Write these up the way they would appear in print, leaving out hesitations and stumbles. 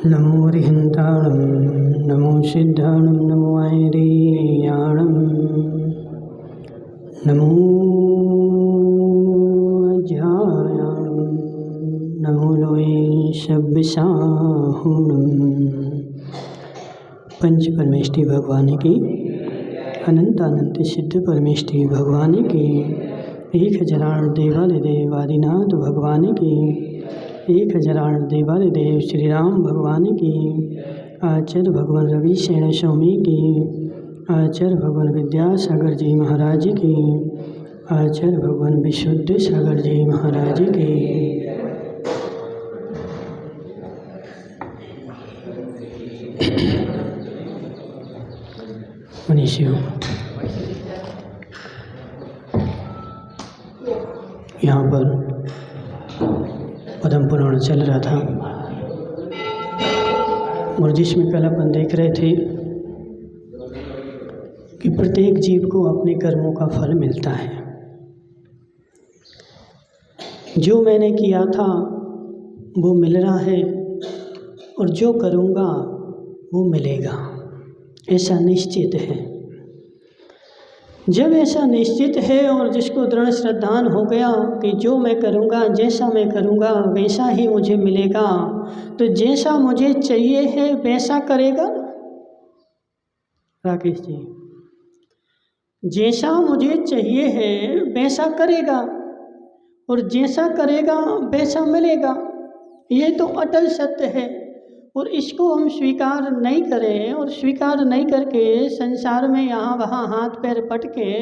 नमो रिहन्ताणं नमो सिद्धाणं नमो ऐरेयाणं नमो अध्यायाणं नमो लोये शब्दसाहुणं। पंच परमेष्टि भगवान की, अनंत अनंत सिद्ध परमेष्टि भगवान की, 1000 देवादिदेव आदिनाथ भगवान की, 1000 देवादिदेव श्री राम भगवान की, आचार्य भगवान रविशेण स्वामी की, आचार्य भगवान विद्यासागर जी महाराज की, आचार्य भगवान विशुद्ध सागर जी महाराज की। मनीषियों, यहाँ पर पद्म पुराण चल रहा था और जिसमें कल अपन देख रहे थे कि प्रत्येक जीव को अपने कर्मों का फल मिलता है। जो मैंने किया था वो मिल रहा है और जो करूँगा वो मिलेगा, ऐसा निश्चित है। जब ऐसा निश्चित है और जिसको दृढ़ श्रद्धान हो गया कि जो मैं करूँगा, जैसा मैं करूँगा वैसा ही मुझे मिलेगा, तो जैसा मुझे चाहिए है वैसा करेगा। राकेश जी, जैसा मुझे चाहिए है वैसा करेगा और जैसा करेगा वैसा मिलेगा। ये तो अटल सत्य है और इसको हम स्वीकार नहीं करें और स्वीकार नहीं करके संसार में यहाँ वहाँ हाथ पैर पटके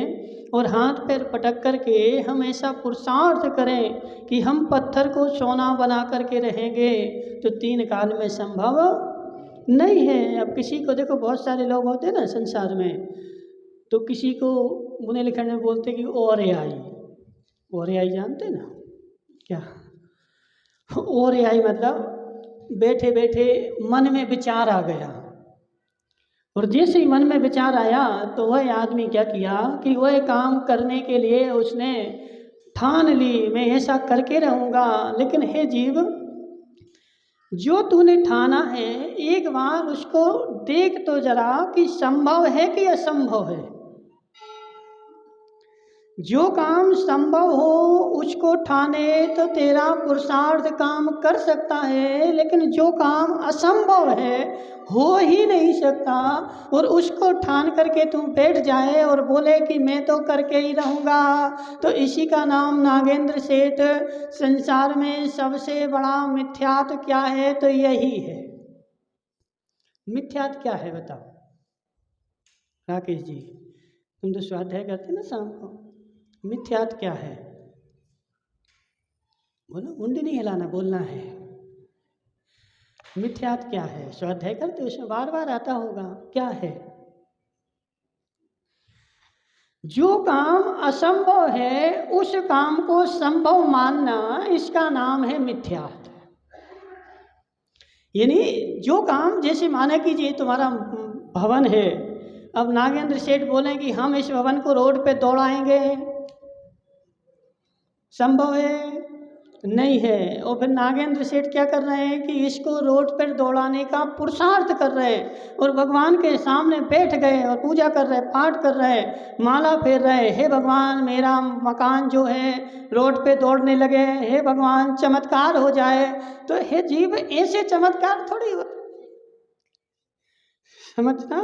और हाथ पैर पटक करके हम ऐसा पुरुषार्थ करें कि हम पत्थर को सोना बना करके रहेंगे, तो 3 काल में संभव नहीं है। अब किसी को देखो, बहुत सारे लोग होते हैं ना संसार में, तो किसी को बुने लिखने में बोलते कि और आई जानते ना क्या? और आई मतलब बैठे बैठे मन में विचार आ गया और जैसे ही मन में विचार आया तो वह आदमी क्या किया कि वह काम करने के लिए उसने ठान ली, मैं ऐसा करके रहूँगा। लेकिन हे जीव, जो तूने ठाना है एक बार उसको देख तो जरा कि संभव है कि असंभव है। जो काम संभव हो उसको ठाने तो तेरा पुरुषार्थ काम कर सकता है, लेकिन जो काम असंभव है, हो ही नहीं सकता, और उसको ठान करके तू बैठ जाए और बोले कि मैं तो करके ही रहूँगा, तो इसी का नाम नागेंद्र सेठ, संसार में सबसे बड़ा मिथ्यात क्या है? तो यही है। मिथ्यात क्या है बताओ राकेश जी? तुम तो स्वाध्याय करते ना शाम को। मिथ्यात क्या है? बोलो, मुंडी नहीं हिलाना, बोलना है। मिथ्यात क्या है? स्वाध्याय करते उसमें बार बार आता होगा। क्या है? जो काम असंभव है उस काम को संभव मानना, इसका नाम है मिथ्यात। यानी जो काम, जैसे माना कीजिए तुम्हारा भवन है, अब नागेंद्र सेठ बोले कि हम इस भवन को रोड पे दौड़ाएंगे, संभव है? नहीं है। और फिर नागेंद्र सेठ क्या कर रहे हैं कि इसको रोड पर दौड़ाने का पुरुषार्थ कर रहे हैं और भगवान के सामने बैठ गए और पूजा कर रहे, पाठ कर रहे, माला फेर रहे, हे भगवान मेरा मकान जो है रोड पे दौड़ने लगे, हे भगवान चमत्कार हो जाए। तो हे जीव, ऐसे चमत्कार थोड़ी होते, समझना।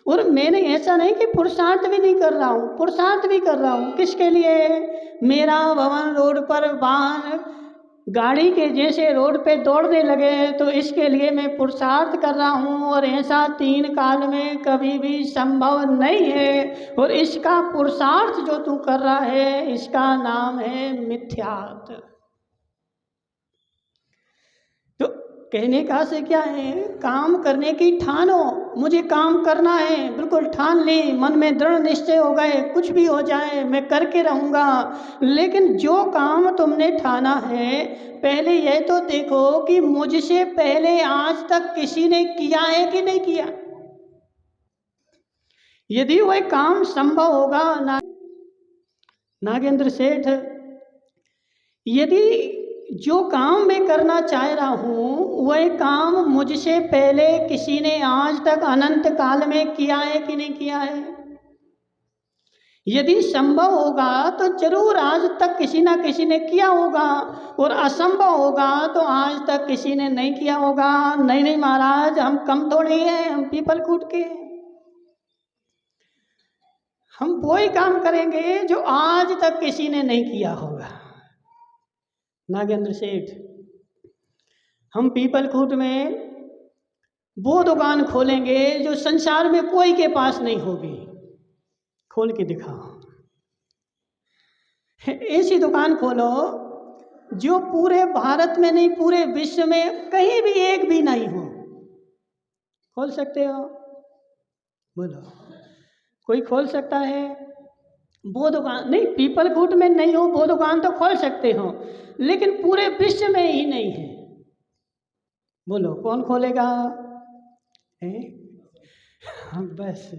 और मैंने ऐसा नहीं कि पुरुषार्थ भी नहीं कर रहा हूँ, पुरुषार्थ भी कर रहा हूँ। किसके लिए? मेरा भवन रोड पर वाहन गाड़ी के जैसे रोड पे दौड़ने लगे, तो इसके लिए मैं पुरुषार्थ कर रहा हूँ और ऐसा 3 काल में कभी भी संभव नहीं है। और इसका पुरुषार्थ जो तू कर रहा है, इसका नाम है मिथ्यात। तो कहने का से क्या है? काम करने की ठानो, मुझे काम करना है, बिल्कुल ठान ली, मन में दृढ़ निश्चय हो गए, कुछ भी हो जाए मैं करके रहूँगा। लेकिन जो काम तुमने ठाना है, पहले यह तो देखो कि मुझसे पहले आज तक किसी ने किया है कि नहीं किया। यदि वह काम संभव होगा, नागेंद्र सेठ, यदि जो काम मैं करना चाह रहा हूँ वह काम मुझसे पहले किसी ने आज तक अनंत काल में किया है कि नहीं किया है? यदि संभव होगा तो जरूर आज तक किसी ना किसी ने किया होगा, और असंभव होगा तो आज तक किसी ने नहीं किया होगा। नहीं नहीं महाराज, हम कम थोड़ी हैं, हम पीपल कूट के हैं। हम वही काम करेंगे जो आज तक किसी ने नहीं किया होगा। नागेंद्र सेठ, हम पीपल कूट में वो दुकान खोलेंगे जो संसार में कोई के पास नहीं होगी। खोल के दिखाओ। ऐसी दुकान खोलो जो पूरे भारत में नहीं, पूरे विश्व में कहीं भी एक भी नहीं हो। खोल सकते हो? बोलो, कोई खोल सकता है? वो दुकान नहीं, पीपल कूट में नहीं हो वो दुकान तो खोल सकते हो, लेकिन पूरे विश्व में ही नहीं है। बोलो कौन खोलेगा? बस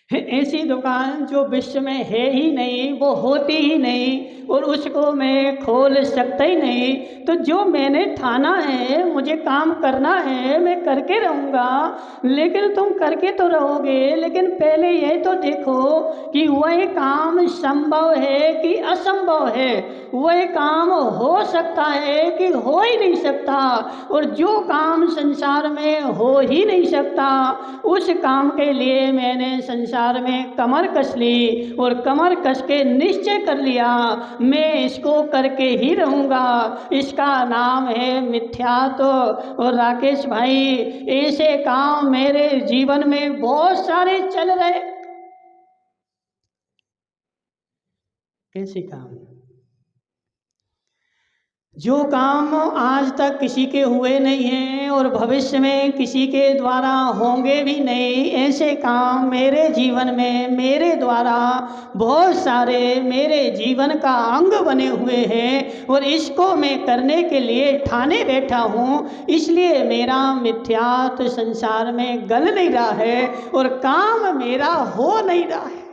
ऐसी दुकान जो विश्व में है ही नहीं, वो होती ही नहीं, और उसको मैं खोल सकता ही नहीं। तो जो मैंने ठाना है, मुझे काम करना है, मैं करके रहूँगा। लेकिन तुम करके तो रहोगे, लेकिन पहले ये तो देखो कि वह काम संभव है कि असंभव है, वह काम हो सकता है कि हो ही नहीं सकता। और जो काम संसार में हो ही नहीं सकता, उस काम के लिए मैंने संसार में कमर कस ली, और कमर कस के निश्चय कर लिया मैं इसको करके ही रहूँगा। इसका नाम है मिथ्यात्व। और राकेश भाई, ऐसे काम मेरे जीवन में बहुत सारे चल रहे। कैसे काम? जो काम आज तक किसी के हुए नहीं हैं और भविष्य में किसी के द्वारा होंगे भी नहीं, ऐसे काम मेरे जीवन में मेरे द्वारा बहुत सारे मेरे जीवन का अंग बने हुए हैं, और इसको मैं करने के लिए ठाने बैठा हूँ। इसलिए मेरा मिथ्यात्व संसार में गल नहीं रहा है और काम मेरा हो नहीं रहा है।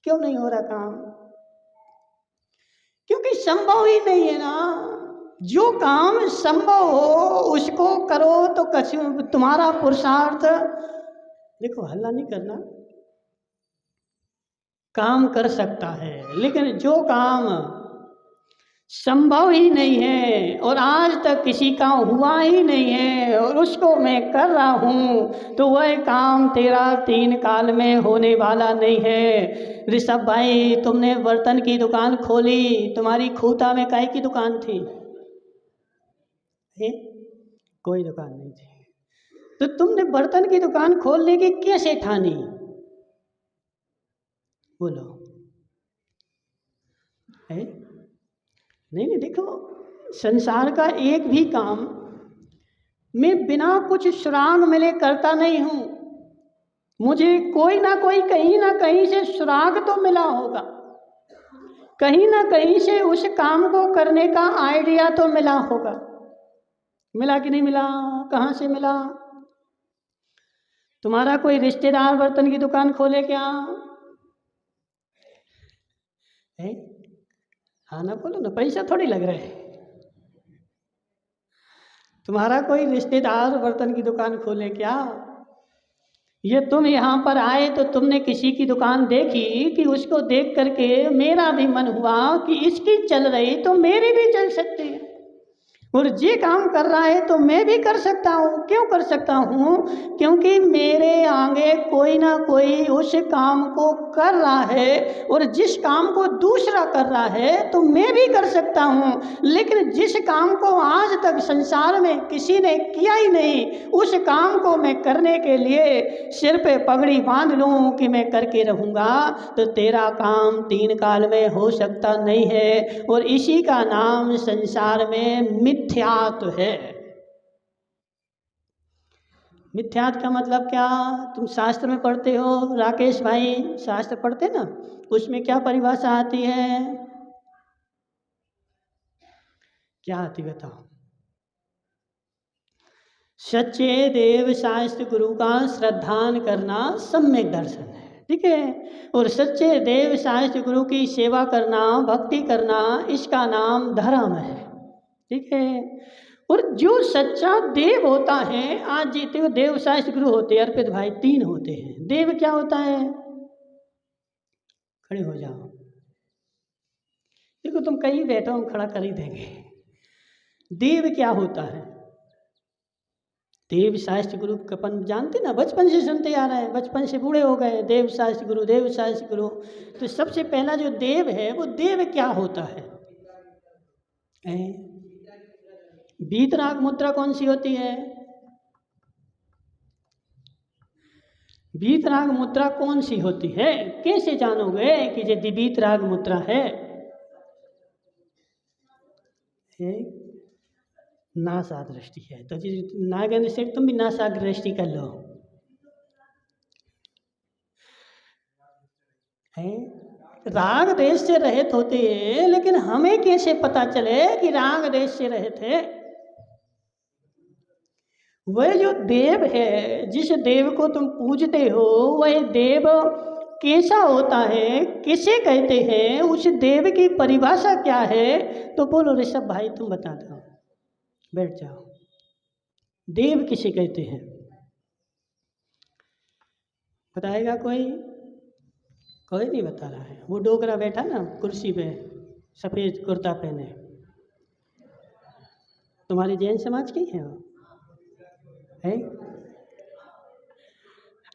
क्यों नहीं हो रहा काम? क्योंकि संभव ही नहीं है ना। जो काम संभव हो उसको करो तो तुम्हारा पुरुषार्थ। देखो, हल्ला नहीं करना, काम कर सकता है, लेकिन जो काम संभव ही नहीं है और आज तक किसी का हुआ ही नहीं है और उसको मैं कर रहा हूँ, तो वह काम तेरा 3 काल में होने वाला नहीं है। ऋषभ भाई, तुमने बर्तन की दुकान खोली, तुम्हारी खूंटा में काहे की दुकान थी? कोई दुकान नहीं थी, तो तुमने बर्तन की दुकान खोलने की कैसे ठानी? बोलो। नहीं, देखो, संसार का एक भी काम मैं बिना कुछ सुराग मिले करता नहीं हूँ। मुझे कोई ना कोई कहीं ना कहीं से सुराग तो मिला होगा, कहीं ना कहीं से उस काम को करने का आइडिया तो मिला होगा। मिला कि नहीं मिला? कहाँ से मिला? तुम्हारा कोई रिश्तेदार बर्तन की दुकान खोले क्या? हाँ ना, बोलो ना, पैसा थोड़ी लग रहा है। तुम्हारा कोई रिश्तेदार बर्तन की दुकान खोले क्या? ये तुम यहाँ पर आए तो तुमने किसी की दुकान देखी कि उसको देख करके मेरा भी मन हुआ कि इसकी चल रही तो मेरी भी चल सकती है, और ये काम कर रहा है तो मैं भी कर सकता हूँ। क्यों कर सकता हूँ? क्योंकि मेरे आगे कोई ना कोई उस काम को कर रहा है, और जिस काम को दूसरा कर रहा है तो मैं भी कर सकता हूँ। लेकिन जिस काम को आज तक संसार में किसी ने किया ही नहीं, उस काम को मैं करने के लिए सिर पे पगड़ी बांध लूँ कि मैं करके रहूँगा, तो तेरा काम 3 काल में हो सकता नहीं है। और इसी का नाम संसार में मिथ्यात्व है। मिथ्यात्व का मतलब क्या? तुम शास्त्र में पढ़ते हो राकेश भाई, शास्त्र पढ़ते ना, उसमें क्या परिभाषा आती है? क्या आती बताओ? सच्चे देव शास्त्र गुरु का श्रद्धान करना सम्यक दर्शन है, ठीक है। और सच्चे देव शास्त्र गुरु की सेवा करना, भक्ति करना, इसका नाम धर्म है, ठीक है। और जो सच्चा देव होता है, आज जीते हो देव शास्त्र गुरु होते हैं अर्पित भाई, 3 होते हैं। देव क्या होता है? खड़े हो जाओ, देखो तुम कहीं बैठो, हम खड़ा कर ही देंगे। देव क्या होता है? देव शास्त्र गुरु अपन जानते ना, बचपन से सुनते आ रहे हैं, बचपन से बूढ़े हो गए, देव शास्त्र गुरु, देव शास्त्र गुरु। तो सबसे पहला जो देव है, वो देव क्या होता है? वीतराग मुद्रा कौन सी होती है? वीतराग मुद्रा कौन सी होती है? कैसे जानोगे कि ये वीतराग मुद्रा है? नासा दृष्टि है। तो जी नागेंद्र सेठ, तुम भी नासा दृष्टि कर लो। है राग देश से रहित होते हैं, लेकिन हमें कैसे पता चले कि राग देश से रहित है? वह जो देव है, जिस देव को तुम पूजते हो, वह देव कैसा होता है, किसे कहते हैं, उस देव की परिभाषा क्या है? तो बोलो ऋषभ भाई, तुम बता दो, बैठ जाओ। देव किसे कहते हैं? बताएगा कोई? कोई नहीं बता रहा है। वो डोगरा बैठा ना कुर्सी पे, सफ़ेद कुर्ता पहने, तुम्हारी जैन समाज की है वो? है?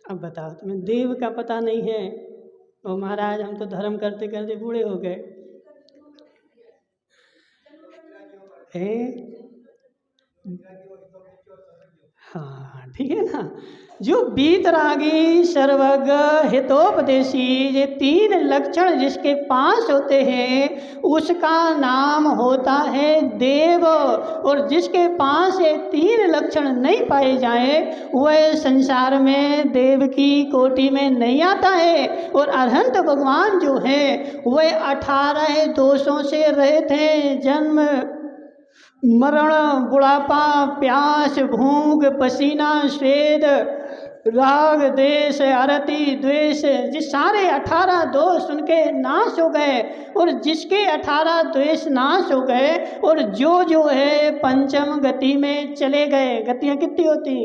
अब बताओ, तुम्हें देव का पता नहीं है? ओ महाराज, हम तो धर्म करते करते बूढ़े हो गए। हाँ ठीक है ना। जो वीतरागी, सर्वज्ञ, हितोपदेशी, ये 3 लक्षण जिसके पास होते हैं, उसका नाम होता है देव। और जिसके पास ये 3 लक्षण नहीं पाए जाए, वह संसार में देव की कोटि में नहीं आता है। और अरहंत भगवान जो है, वह 18 दोषों से रहित हैं। जन्म, मरण, बुढ़ापा, प्यास, भूख, पसीना, स्वेद, राग, देश, अरति, द्वेष, जिस सारे 18 दोष उनके नाश हो गए। और जिसके 18 द्वेष नाश हो गए, और जो है पंचम गति में चले गए। गतियां कितनी होती?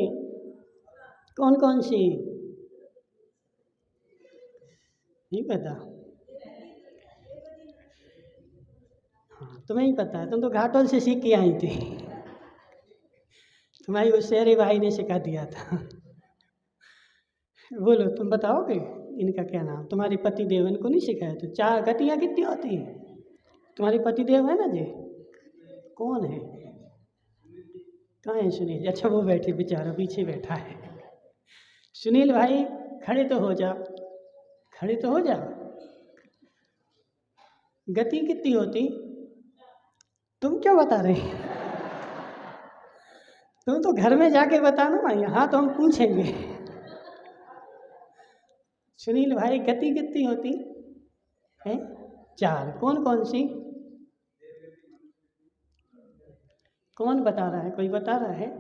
कौन कौन सी? नहीं पता? तुम्हें ही पता है, तुम तो घाटोल से सीख के आई थी। तुम्हारी उस शेरी भाई ने सिखा दिया था। बोलो, तुम बताओगे इनका क्या नाम? तुम्हारे पति देव इनको नहीं सिखाया? तो 4 गतियाँ कितनी होती हैं? तुम्हारे पति देव है ना जी? कौन है? कहाँ है सुनील? अच्छा, वो बैठे बेचारा, पीछे बैठा है। सुनील भाई, खड़े तो हो जा, खड़े तो हो जा। गति कितनी होती? तुम क्या बता रहे? तुम तो घर में जाके बताना ना, यहाँ तो हम पूछेंगे। सुनील भाई, गति कितनी होती है? 4। कौन कौन सी? कौन बता रहा है? कोई बता रहा है?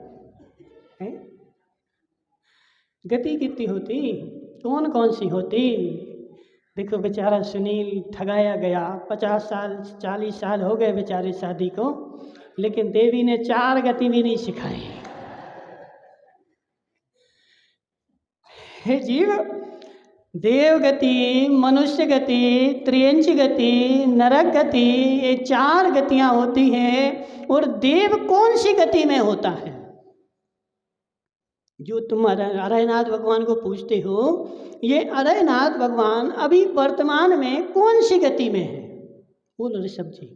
गति कितनी होती? कौन कौन सी होती? देखो बेचारा सुनील ठगाया गया। 50 साल 40 साल हो गए बेचारे शादी को, लेकिन देवी ने 4 गति भी नहीं सिखाई। हे जीव, देव गति, मनुष्य गति, त्रियंच गति, नरक गति, ये 4 गतियां होती हैं। और देव कौन सी गति में होता है? जो तुम अरयनाथ भगवान को पूछते हो, ये अरयनाथ भगवान अभी वर्तमान में कौन सी गति में है? बोलो ऋषभ जी।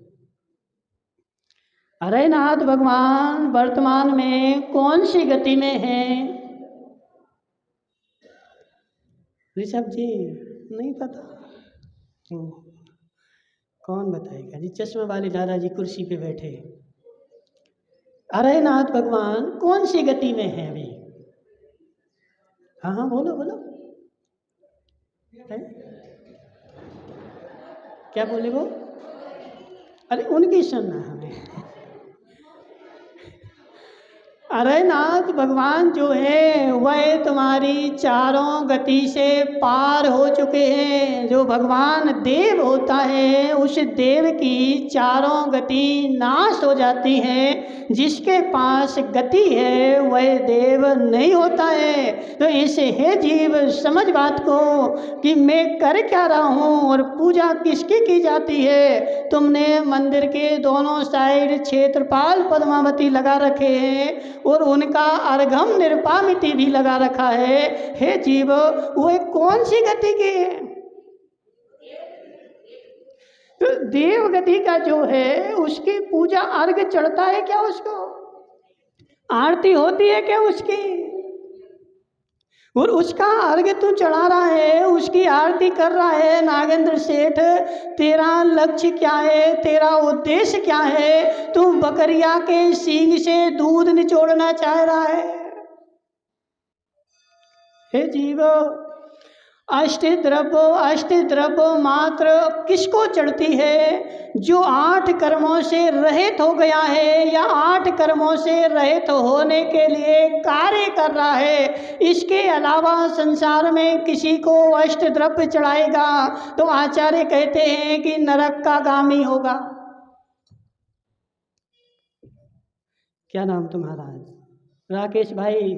अरयनाथ भगवान वर्तमान में कौन सी गति में है? ऋषभ जी नहीं पता? कौन बताएगा जी? चश्मे वाले दादाजी कुर्सी पे बैठे। अरयनाथ भगवान कौन सी गति में है अभी? हाँ हाँ, बोलो बोलो। है? क्या बोले वो? अरे उनकी सुनना हमें। अरयनाथ भगवान जो है, वह तुम्हारी 4 गति से पार हो चुके हैं। जो भगवान देव होता है, उस देव की 4 गति नाश हो जाती है। जिसके पास गति है वह देव नहीं होता है। तो इसे हे जीव समझ बात को कि मैं कर क्या रहा हूँ और पूजा किसकी की जाती है। तुमने मंदिर के दोनों साइड क्षेत्रपाल पद्मावती लगा रखे हैं और उनका अर्घम निरपामिति भी लगा रखा है। हे जीव वह कौन सी गति की है? तो देव गति का जो है उसकी पूजा अर्घ चढ़ता है क्या? उसको आरती होती है क्या उसकी? और उसका अर्घ तू चढ़ा रहा है, उसकी आरती कर रहा है। नागेंद्र सेठ तेरा लक्ष्य क्या है, तेरा उद्देश्य क्या है? तू बकरिया के सींग से दूध निचोड़ना चाह रहा है? हे जीव अष्टद्रव्य मात्र किसको चढ़ती है? जो 8 कर्मों से रहित हो गया है या 8 कर्मों से रहित होने के लिए कार्य कर रहा है। इसके अलावा संसार में किसी को अष्टद्रव्य चढ़ाएगा तो आचार्य कहते हैं कि नरक का गामी होगा। क्या नाम तुम्हारा? राकेश भाई।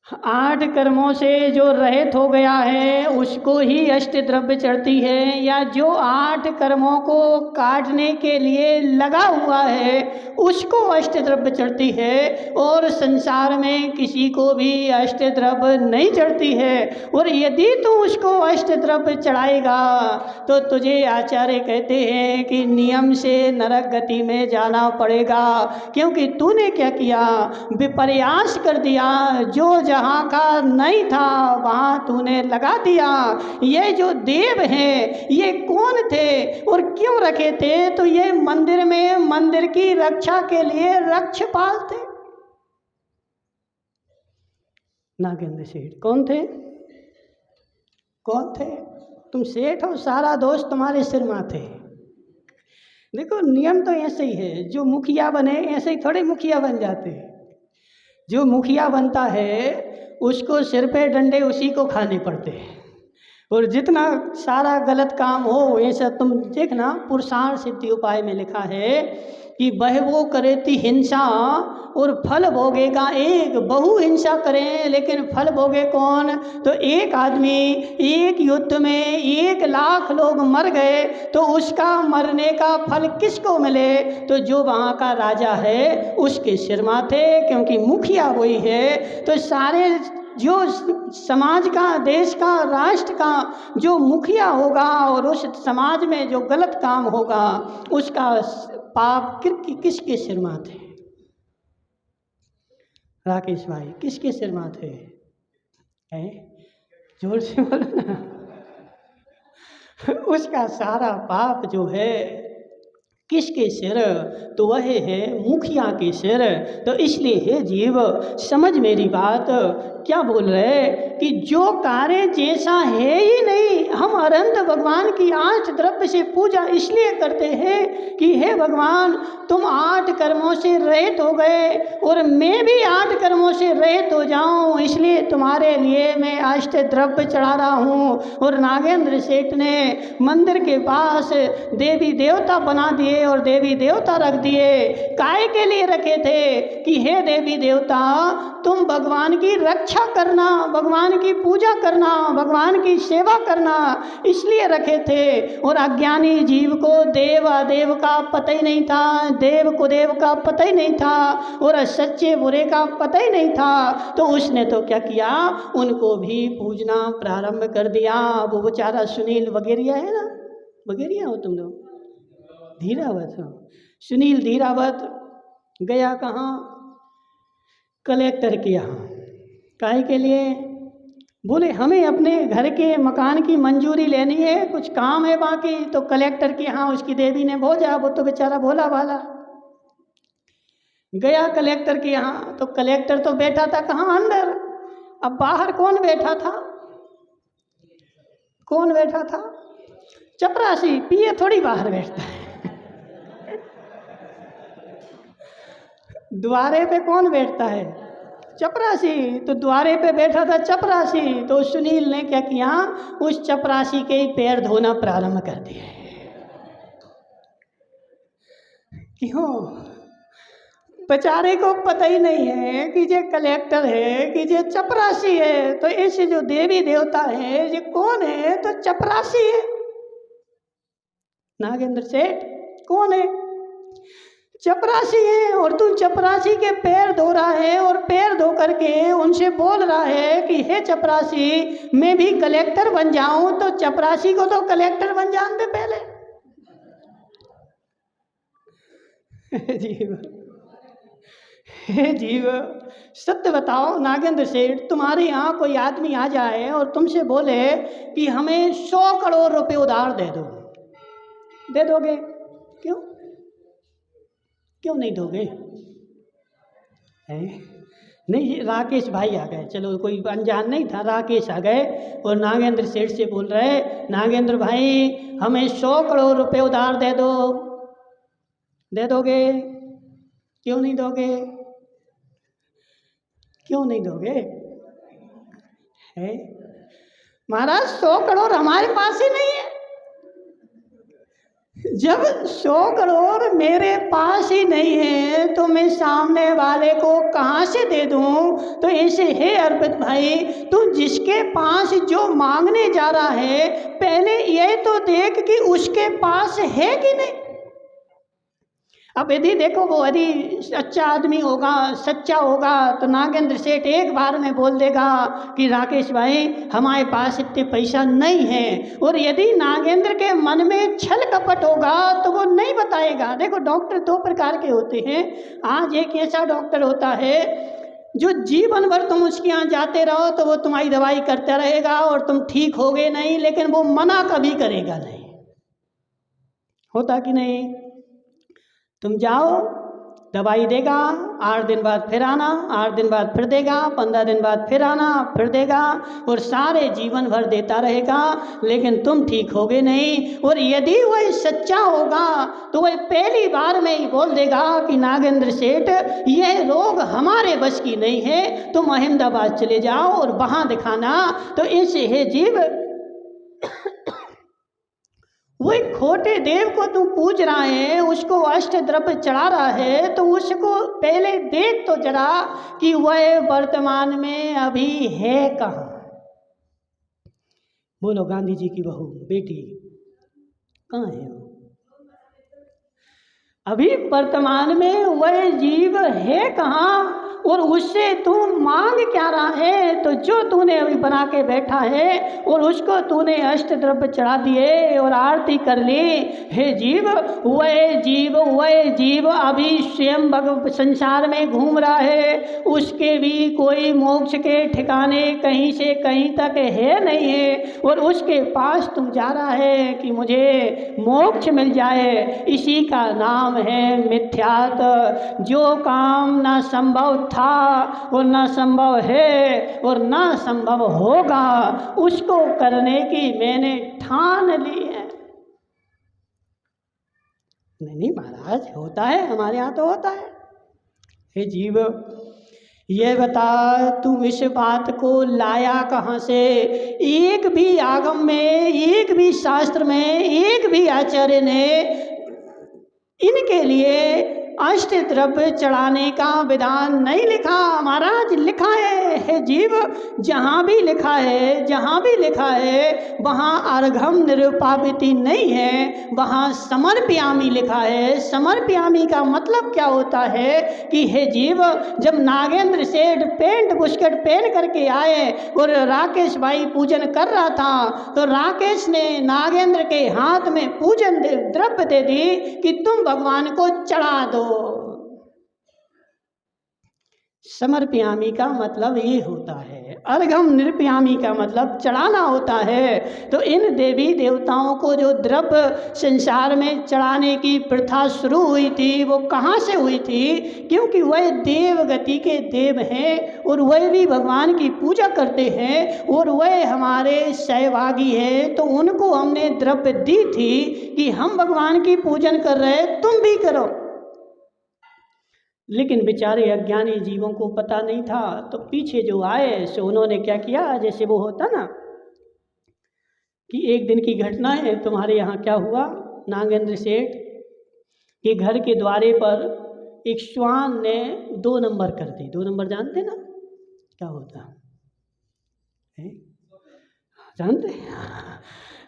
8 कर्मों से जो रहित हो गया है उसको ही अष्टद्रव्य चढ़ती है, या जो 8 कर्मों को काटने के लिए लगा हुआ है उसको अष्टद्रव्य चढ़ती है। और संसार में किसी को भी अष्टद्रव्य नहीं चढ़ती है। और यदि तू उसको अष्टद्रव्य चढ़ाएगा तो तुझे आचार्य कहते हैं कि नियम से नरक गति में जाना पड़ेगा, क्योंकि तूने क्या किया? विपर्यास कर दिया। जो जहाँ का नहीं था वहाँ तूने लगा दिया। ये जो देव हैं ये कौन थे और क्यों रखे थे? तो ये मंदिर में मंदिर की रक्षा के लिए रक्षपाल थे। नागेंद्र सेठ कौन थे? कौन थे? तुम सेठ हो, सारा दोष तुम्हारे सिर माथे। देखो नियम तो ऐसे ही है, जो मुखिया बने ऐसे ही थोड़े मुखिया बन जाते हैं। जो मुखिया बनता है उसको सिर पे डंडे उसी को खाने पड़ते हैं। और जितना सारा गलत काम हो ऐसा तुम देखना, पुरुषार्थ सिद्धि उपाय में लिखा है कि वह वो करेती हिंसा और फल भोगेगा एक। बहु हिंसा करें लेकिन फल भोगे कौन? तो एक आदमी एक युद्ध में 1 लाख लोग मर गए तो उसका मरने का फल किसको मिले? तो जो वहाँ का राजा है उसके सिर माथे, क्योंकि मुखिया वही है। तो सारे जो समाज का, देश का, राष्ट्र का जो मुखिया होगा और उस समाज में जो गलत काम होगा उसका पाप किसके सिर माथे? राकेश भाई किसके सिर माथे है? जोर से बोलो ना। उसका सारा पाप जो है किसके सिर? तो वह है मुखिया के सिर। तो इसलिए हे जीव समझ मेरी बात। क्या बोल रहे कि जो कार्य जैसा है ही नहीं। हम अनंत भगवान की 8 द्रव्य से पूजा इसलिए करते हैं कि हे भगवान तुम 8 कर्मों से रहित हो गए और मैं भी 8 कर्मों से रहित हो जाऊं, इसलिए तुम्हारे लिए मैं अष्ट द्रव्य चढ़ा रहा हूँ। और नागेंद्र सेठ ने मंदिर के पास देवी देवता बना दिए और देवी देवता रख दिए। काय के लिए रखे थे? कि हे देवी देवता तुम भगवान की रक्षा करना, भगवान की पूजा करना, भगवान की सेवा करना, इसलिए रखे थे। और अज्ञानी जीव को देव अदेव का पता ही नहीं था, देव को देव का पता ही नहीं था और सच्चे बुरे का पता ही नहीं था। तो उसने तो क्या किया, उनको भी पूजना प्रारंभ कर दिया। वो बेचारा सुनील वगेरिया है ना, वगेरिया हो तुम लोग, धीरावत हो। सुनील धीरावत गया कहाँ? कलेक्टर के यहाँ। काहे के लिए? बोले हमें अपने घर के मकान की मंजूरी लेनी है, कुछ काम है बाकी। तो कलेक्टर के यहाँ उसकी देवी ने भेजा। वो तो बेचारा भोला भाला गया कलेक्टर के यहाँ। तो कलेक्टर तो बैठा था कहाँ? अंदर। अब बाहर कौन बैठा था? कौन बैठा था? चपरासी। पिए थोड़ी बाहर बैठता है। द्वारे पे कौन बैठता है? चपरासी। तो द्वारे पे बैठा था चपरासी। तो सुनील ने क्या किया, उस चपरासी के ही पैर धोना प्रारंभ कर दिए। क्यों? बेचारे को पता ही नहीं है कि ये कलेक्टर है कि ये चपरासी है। तो ऐसे जो देवी देवता है ये कौन है? तो चपरासी है। नागेंद्र सेठ कौन है? चपरासी है। और तू चपरासी के पैर धो रहा है और पैर धो करके उनसे बोल रहा है कि हे चपरासी, मैं भी कलेक्टर बन जाऊं। तो चपरासी को तो कलेक्टर बन जान दे पहले। जीव, हे जीव, सत्य बताओ नागेंद्र सेठ, तुम्हारे यहाँ कोई आदमी आ जाए और तुमसे बोले कि हमें 100 करोड़ रुपए उधार दे दो, दे दोगे? क्यों क्यों नहीं दोगे? नहीं, ये राकेश भाई आ गए, चलो कोई अनजान नहीं था, राकेश आ गए और नागेंद्र सेठ से बोल रहे, नागेंद्र भाई हमें 100 करोड़ रुपए उधार दे दो, दे दोगे? क्यों नहीं दोगे? क्यों नहीं दोगे? है महाराज, 100 करोड़ हमारे पास ही नहीं है। जब 100 करोड़ मेरे पास ही नहीं है तो मैं सामने वाले को कहाँ से दे दूँ? तो ऐसे है अर्पित भाई, तू जिसके पास जो मांगने जा रहा है पहले ये तो देख कि उसके पास है कि नहीं। अब यदि देखो वो यदि अच्छा आदमी होगा, सच्चा होगा, तो नागेंद्र सेठ एक बार में बोल देगा कि राकेश भाई हमारे पास इतने पैसा नहीं है। और यदि नागेंद्र के मन में छल कपट होगा तो वो नहीं बताएगा। देखो डॉक्टर 2 प्रकार के होते हैं। आज एक ऐसा डॉक्टर होता है जो जीवन भर तुम उसके यहाँ जाते रहो तो वो तुम्हारी दवाई करता रहेगा और तुम ठीक होगे नहीं, लेकिन वो मना कभी करेगा नहीं। होता कि नहीं? तुम जाओ, दवाई देगा, 8 दिन बाद फिर आना, 8 दिन बाद फिर देगा, 15 दिन बाद फिर आना, फिर देगा, और सारे जीवन भर देता रहेगा, लेकिन तुम ठीक होगे नहीं। और यदि वह सच्चा होगा तो वह पहली बार में ही बोल देगा कि नागेंद्र सेठ यह रोग हमारे बस की नहीं है, तुम अहमदाबाद चले जाओ और वहाँ दिखाना। तो ऐसे है जीव, वही खोटे देव को तू पूज रहा है, उसको अष्ट द्रव्य चढ़ा रहा है, तो उसको पहले देख तो जरा कि वह वर्तमान में अभी है कहाँ। बोलो गांधी जी की बहू बेटी कहाँ है? अभी वर्तमान में वह जीव है कहाँ और उससे तू मांग क्या रहा है? तो जो तूने अभी बना के बैठा है और उसको तूने अष्ट द्रव्य चढ़ा दिए और आरती कर ली। हे जीव, वह जीव अभी स्वयं संसार में घूम रहा है, उसके भी कोई मोक्ष के ठिकाने कहीं से कहीं तक है नहीं है, और उसके पास तुम जा रहा है कि मुझे मोक्ष मिल जाए। इसी का नाम है मिथ्यात्व। जो काम ना संभव था वो ना संभव है और ना संभव होगा, उसको करने की मैंने ठान ली है। नहीं महाराज, होता है, हमारे यहाँ तो होता है। हे जीव, ये बता तू इस बात को लाया कहाँ से? एक भी आगम में, एक भी शास्त्र में, एक भी आचार्य ने इनके लिए अष्ट द्रव्य चढ़ाने का विधान नहीं लिखा। महाराज लिखा है जीव, जहाँ भी लिखा है, जहाँ भी लिखा है वहाँ अर्घम निरुपापिति नहीं है, वहाँ समर्पयामी लिखा है। समर्पयामी का मतलब क्या होता है कि हे जीव, जब नागेंद्र सेठ पेंट बुस्केट पहन करके आए और राकेश भाई पूजन कर रहा था, तो राकेश ने नागेंद्र के हाथ में पूजन द्रव्य दे दी कि तुम भगवान को चढ़ा दो। समर्पयामी का मतलब ये होता है, अर्घम निरपयामी का मतलब चढ़ाना होता है। तो इन देवी देवताओं को जो द्रव्य संसार में चढ़ाने की प्रथा शुरू हुई थी, वो कहाँ से हुई थी? क्योंकि वह देव गति के देव हैं और वह भी भगवान की पूजा करते हैं और वह हमारे सहभागी हैं, तो उनको हमने द्रव्य दी थी कि हम भगवान की पूजन कर रहे, तुम भी करो। लेकिन बेचारे अज्ञानी जीवों को पता नहीं था, तो पीछे जो आए सो उन्होंने क्या किया, जैसे वो होता ना कि एक दिन की घटना है, तुम्हारे यहाँ क्या हुआ, नागेंद्र सेठ के घर के द्वारे पर एक श्वान ने 2 नंबर कर दी। 2 नंबर जानते ना क्या होता है? जानते हैं?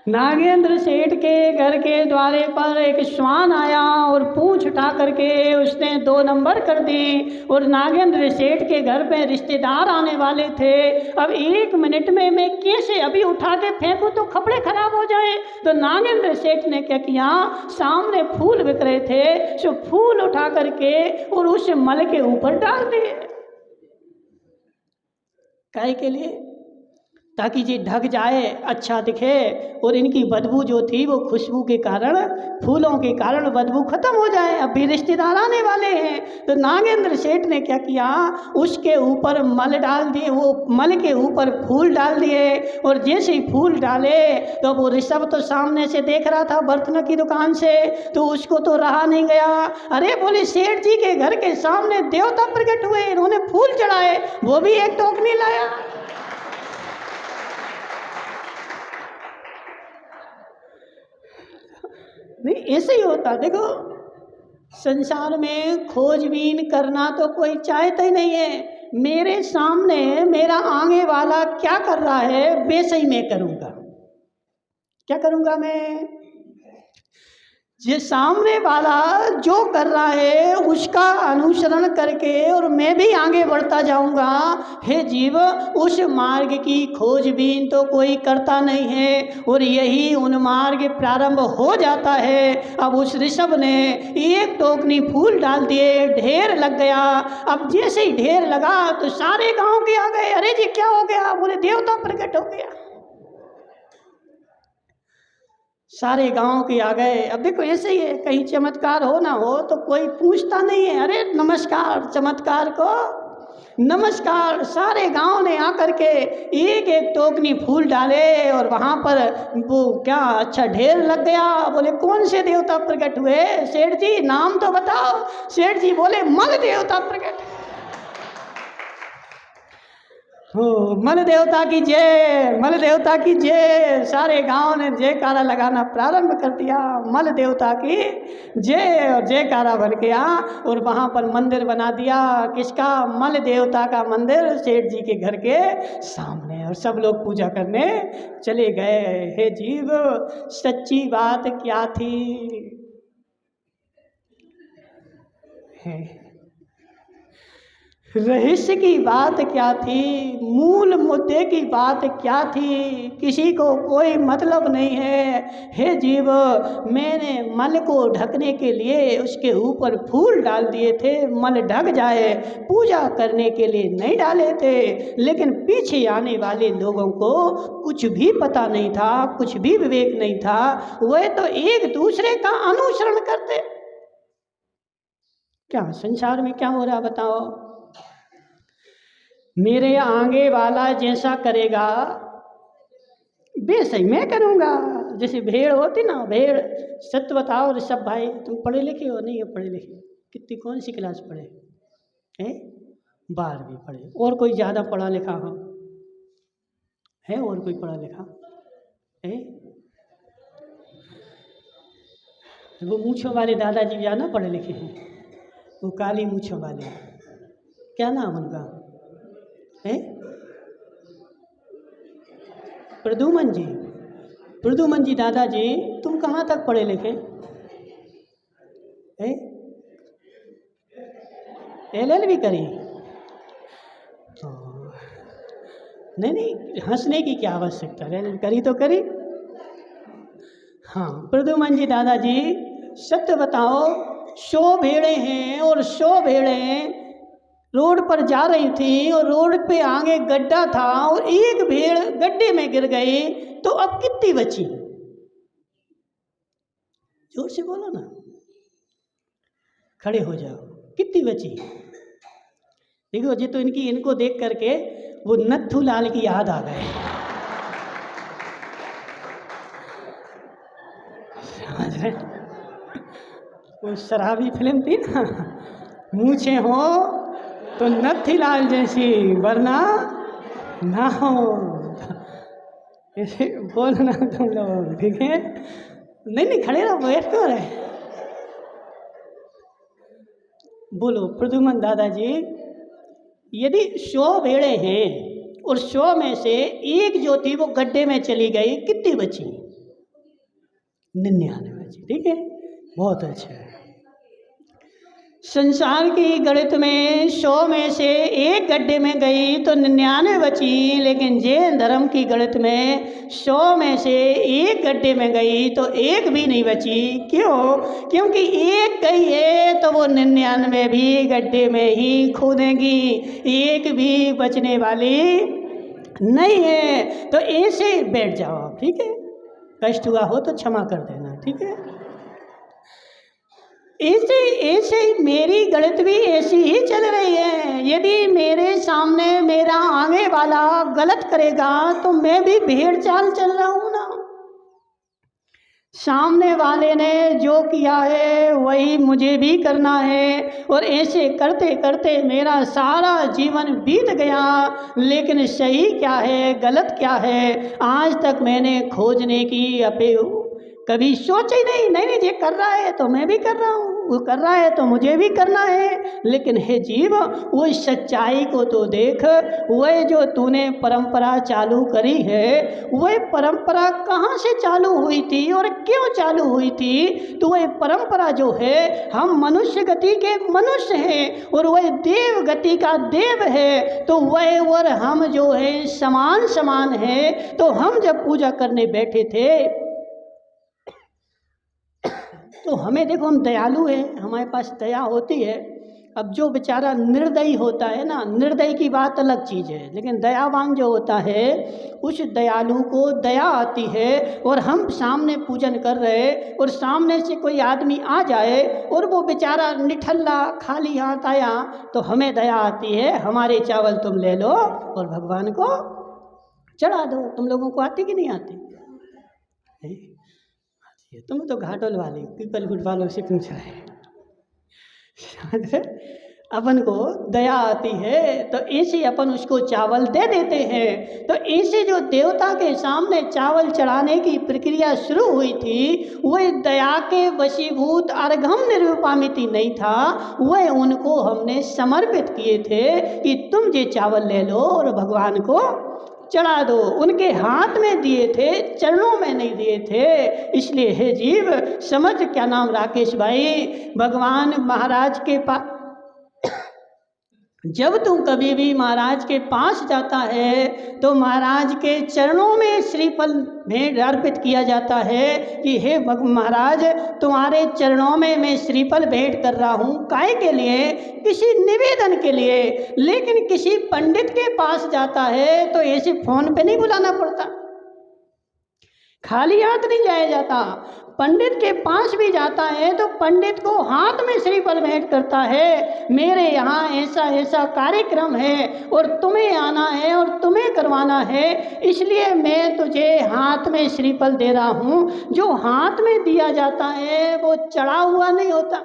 नागेंद्र सेठ के घर के द्वारे पर एक श्वान आया और पूंछ उठा करके उसने 2 नंबर कर दी। और नागेंद्र सेठ के घर पे रिश्तेदार आने वाले थे। अब 1 मिनट में मैं कैसे अभी उठा के फेंकूं तो कपड़े खराब हो जाए। तो नागेंद्र सेठ ने क्या किया, सामने फूल बिक रहे थे, सो फूल उठा करके और उस मल के ऊपर डाल दिए। काहे के लिए? ताकि ये ढक जाए, अच्छा दिखे। और इनकी बदबू जो थी वो खुशबू के कारण, फूलों के कारण बदबू खत्म हो जाए। अब भी रिश्तेदार आने वाले हैं। तो नागेंद्र सेठ ने क्या किया, उसके ऊपर मल डाल दिए, वो मल के ऊपर फूल डाल दिए। और जैसे ही फूल डाले तो वो ऋषभ तो सामने से देख रहा था बर्तनों की दुकान से, तो उसको तो रहा नहीं गया। अरे बोले, सेठ जी के घर के सामने देवता प्रकट हुए, इन्होंने फूल चढ़ाए, वो भी एक टोकरी लाया। नहीं, ऐसे ही होता। देखो, संसार में खोजबीन करना तो कोई चाहता ही नहीं है। मेरे सामने मेरा आगे वाला क्या कर रहा है वैसे ही मैं करूँगा। क्या करूँगा मैं? ये सामने वाला जो कर रहा है उसका अनुसरण करके और मैं भी आगे बढ़ता जाऊंगा। हे जीव, उस मार्ग की खोजबीन तो कोई करता नहीं है और यही उन मार्ग प्रारंभ हो जाता है। अब उस ऋषभ ने 1 टोकनी फूल डाल दिए, ढेर लग गया। अब जैसे ही ढेर लगा तो सारे गांव के आ गए। अरे जी क्या हो गया? बोले, देवता प्रकट हो गया। सारे गांव के आ गए। अब देखो ऐसे ही है, कहीं चमत्कार हो ना हो तो कोई पूछता नहीं है। अरे नमस्कार, चमत्कार को नमस्कार। सारे गांव ने आकर के 1-1 टोकनी फूल डाले और वहां पर वो क्या अच्छा ढेर लग गया। बोले, कौन से देवता प्रकट हुए? सेठ जी नाम तो बताओ। सेठ जी बोले, मल देवता प्रकट। हो, मल देवता की जय, मल देवता की जय। सारे गांव ने जयकारा लगाना प्रारंभ कर दिया, मल देवता की जय। और जयकारा भर गया और वहां पर मंदिर बना दिया। किसका? मल देवता का मंदिर सेठ जी के घर के सामने। और सब लोग पूजा करने चले गए। हे जीव, सच्ची बात क्या थी? रहस्य की बात क्या थी? मूल मुद्दे की बात क्या थी? किसी को कोई मतलब नहीं है। हे जीव, मैंने मल को ढकने के लिए उसके ऊपर फूल डाल दिए थे, मल ढक जाए, पूजा करने के लिए नहीं डाले थे। लेकिन पीछे आने वाले लोगों को कुछ भी पता नहीं था, कुछ भी विवेक नहीं था। वह तो एक दूसरे का अनुसरण करते। क्या संसार में क्या हो रहा बताओ? मेरे आगे वाला जैसा करेगा वैसे ही मैं करूँगा। जैसे भेड़ होती ना, भेड़। सत्य बताओ ऋषभ भाई, तुम पढ़े लिखे हो? नहीं हो पढ़े लिखे? कितनी कौन सी क्लास पढ़े हैं? 12वीं पढ़े। और कोई ज़्यादा पढ़ा लिखा हो? है और कोई पढ़ा लिखा है? वो मूँछों वाले दादाजी ज़्यादा पढ़े लिखे हैं। वो काली मूँछों वाले, क्या नाम उनका है? प्रदुमन जी। प्रदुमन जी दादाजी, तुम कहाँ तक पढ़े लिखे हैं? LLB करी? तो नहीं नहीं, हंसने की क्या आवश्यकता है, करी तो करी। हाँ, प्रदुमन जी दादाजी, सत्य बताओ, 100 भेड़ें हैं और 100 भेड़ें रोड पर जा रही थी और रोड पे आगे गड्ढा था और एक भेड़ गड्ढे में गिर गई। तो अब कितनी बची? जोर से बोलो ना, खड़े हो जाओ। कितनी बची? देखो जी, तो इनको देख करके वो नत्थू लाल की याद आ गए। समझ रहे? वो शराबी फिल्म थी ना, मूछे हो तो नत्थी लाल जैसी, वरना ना हो। ऐसे बोलना तुम लोग, ठीक है? नहीं नहीं, खड़े रहो, बैठ क्यों रहे? बोलो प्रद्युमन दादाजी, यदि 100 भेड़ें हैं और 100 में से एक जो थी वो गड्ढे में चली गई, कितनी बची? 99 बची। ठीक है, बहुत अच्छा है। संसार की गणित में 100 में से एक गड्ढे में गई तो 99 बची, लेकिन जैन धर्म की गणित में 100 में से एक गड्ढे में गई तो एक भी नहीं बची। क्यों? क्योंकि एक गई है तो वो 99 भी गड्ढे में ही खोदेंगी, एक भी बचने वाली नहीं है। तो ऐसे बैठ जाओ आप, ठीक है? कष्ट हुआ हो तो क्षमा कर देना, ठीक है? ऐसे मेरी गणित भी ऐसी ही चल रही है। यदि मेरे सामने मेरा आगे वाला गलत करेगा तो मैं भी भेड़ चाल चल रहा हूं ना। सामने वाले ने जो किया है वही मुझे भी करना है, और ऐसे करते करते मेरा सारा जीवन बीत गया। लेकिन सही क्या है, गलत क्या है, आज तक मैंने खोजने की कभी सोचा ही नहीं। नहीं, ये कर रहा है तो मैं भी कर रहा हूँ, वो कर रहा है तो मुझे भी करना है। लेकिन हे जीव, वो सच्चाई को तो देख। वह जो तूने परंपरा चालू करी है, वह परंपरा कहाँ से चालू हुई थी और क्यों चालू हुई थी? तो वह परंपरा जो है, हम मनुष्य गति के मनुष्य हैं और वह देव गति का देव है। तो वह और हम जो है समान समान है। तो हम जब पूजा करने बैठे थे तो हमें देखो, हम दयालु हैं, हमारे पास दया होती है। अब जो बेचारा निर्दयी होता है ना, निर्दयी की बात अलग चीज़ है, लेकिन दयावान जो होता है उस दयालु को दया आती है। और हम सामने पूजन कर रहे और सामने से कोई आदमी आ जाए और वो बेचारा निठल्ला खाली हाथ आया तो हमें दया आती है। हमारे चावल तुम ले लो और भगवान को चढ़ा दो। तुम लोगों को आती कि नहीं आती? तुम तो घाटोल वाले, पीपल गुट वालों से पूछा है। अपन को दया आती है तो ऐसे अपन उसको चावल दे देते हैं। तो ऐसे जो देवता के सामने चावल चढ़ाने की प्रक्रिया शुरू हुई थी, वह दया के वशीभूत अर्घम निरूपामिति नहीं था, वह उनको हमने समर्पित किए थे कि तुम ये चावल ले लो और भगवान को चढ़ा दो। उनके हाथ में दिए थे, चरणों में नहीं दिए थे। इसलिए हे जीव समझ, क्या नाम राकेश भाई, भगवान महाराज के पास जब तुम कभी भी महाराज के पास जाता है तो महाराज के चरणों में श्रीफल भेंट अर्पित किया जाता है कि हे महाराज, तुम्हारे चरणों में मैं श्रीफल भेंट कर रहा हूँ। काहे के लिए? किसी निवेदन के लिए। लेकिन किसी पंडित के पास जाता है तो ऐसे फोन पे नहीं बुलाना पड़ता, खाली हाथ नहीं जाया जाता। पंडित के पास भी जाता है तो पंडित को हाथ में श्रीफल भेंट करता है, मेरे यहाँ ऐसा ऐसा कार्यक्रम है और तुम्हें आना है और तुम्हें करवाना है, इसलिए मैं तुझे हाथ में श्रीफल दे रहा हूँ। जो हाथ में दिया जाता है वो चढ़ा हुआ नहीं होता।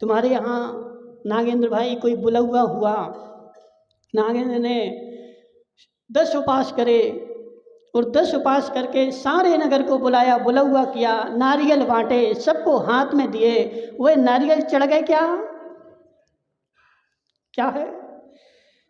तुम्हारे यहाँ नागेंद्र भाई कोई बुलौआ हुआ, नागेंद्र ने 10 उपास करे और 10 उपास करके सारे नगर को बुलाया, बुलौआ किया, नारियल बांटे, सबको हाथ में दिए। वह नारियल चढ़ गए क्या है?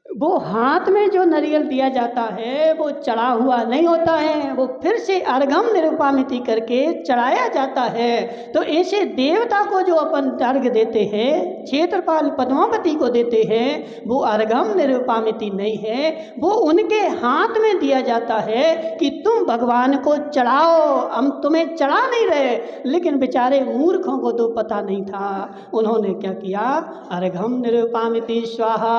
वो हाथ में जो नारियल दिया जाता है वो चढ़ा हुआ नहीं होता है, वो फिर से अर्घम निरूपामिति करके चढ़ाया जाता है। तो ऐसे देवता को जो अपन अर्घ देते हैं, क्षेत्रपाल पद्मावती को देते हैं, वो अर्घम निरूपामिति नहीं है, वो उनके हाथ में दिया जाता है कि तुम भगवान को चढ़ाओ। हम तुम्हें चढ़ा नहीं रहे, लेकिन बेचारे मूर्खों को तो पता नहीं था। उन्होंने क्या किया? अर्घम निरूपामिति स्वाहा।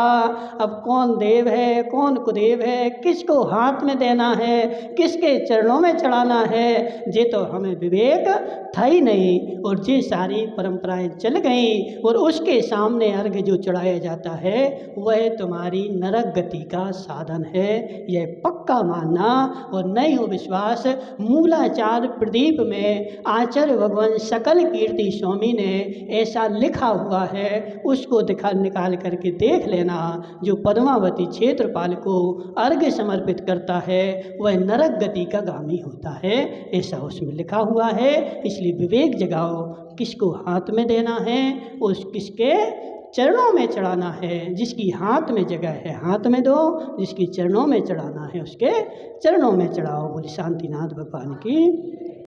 अब कौन देव है, कौन कुदेव है, किसको हाथ में देना है, किसके चरणों में चढ़ाना है, ये तो हमें विवेक था ही नहीं। और ये सारी परंपराएं चल गई और उसके सामने अर्घ जो चढ़ाया जाता है वह तुम्हारी नरक गति का साधन है, यह पक्का मानना। और नहीं हो विश्वास, मूलाचार प्रदीप में आचार्य भगवान सकल कीर्ति स्वामी ने ऐसा लिखा हुआ है, उसको निकाल करके देख लेना। जो पद्मा धर्मावती क्षेत्रपाल को अर्घ्य समर्पित करता है वह नरक गति का गामी होता है, ऐसा उसमें लिखा हुआ है। इसलिए विवेक जगाओ, किसको हाथ में देना है, उस किसके चरणों में चढ़ाना है। जिसकी हाथ में जगह है हाथ में दो, जिसकी चरणों में चढ़ाना है उसके चरणों में चढ़ाओ। बोले शांतिनाथ भगवान की